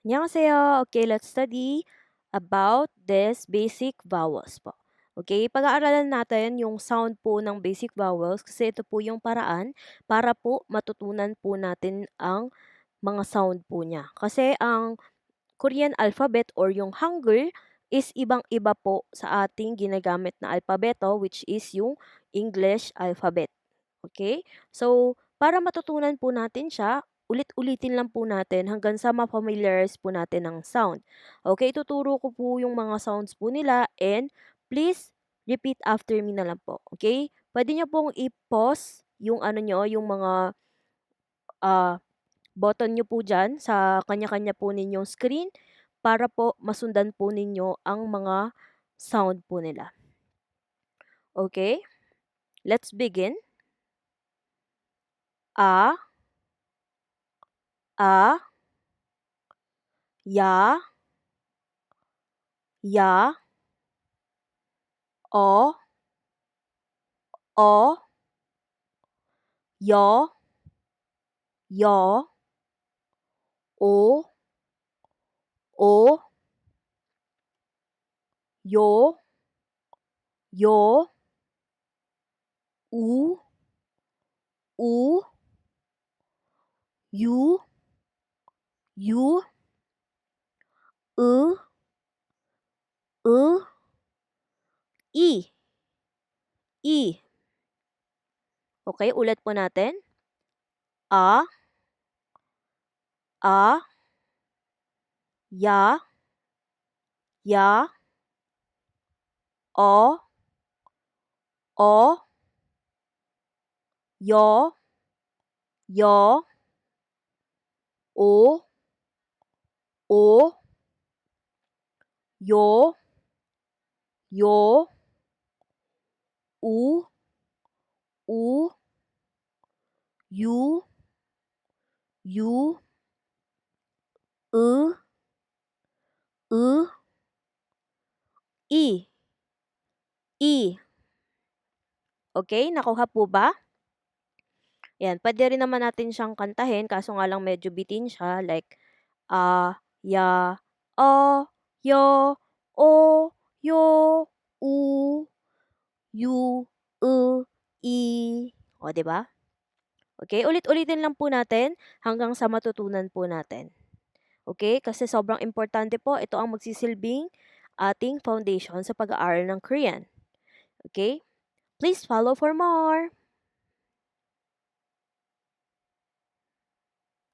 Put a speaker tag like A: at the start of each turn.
A: Annyeonghaseyo. Okay, let's study about this basic vowels po. Okay, pag-aaralan natin yung sound po ng basic vowels kasi ito po yung paraan para po matutunan po natin ang mga sound po niya. Kasi ang Korean alphabet or yung Hangul is ibang-iba po sa ating ginagamit na alpabeto, which is yung English alphabet. Okay? So, para matutunan po natin siya, ulit-ulitin lang po natin hanggang sa ma-familiarize po natin ang sound. Okay, tuturo ko po yung mga sounds po nila and please repeat after me na lang po. Okay? Pwede niyo pong i-pause yung ano nyo, yung mga ah, button nyo po dyan sa kanya-kanya po ninyong screen para po masundan po ninyo ang mga sound po nila. Okay? Let's begin. A, a, ya, ya, o, yo, yo, o, yo, yo, u, yu, yu, e, i, i. Okay, ulit po natin. A, ya, ya, o, yo, yo, o, yo, yo, u, yu, yu, e, i, i. Okay, nakuha po ba? Yan, puwede rin naman natin siyang kantahin kaso nga lang medyo bitin siya like, ya, o, yo, o, yo, u, yu, i. O, 'di ba? Okay, ulit-ulitin lang po natin hanggang sa matutunan po natin. Okay, kasi sobrang importante po, ito ang magsisilbing ating foundation sa pag-aaral ng Korean. Okay? Please follow for more.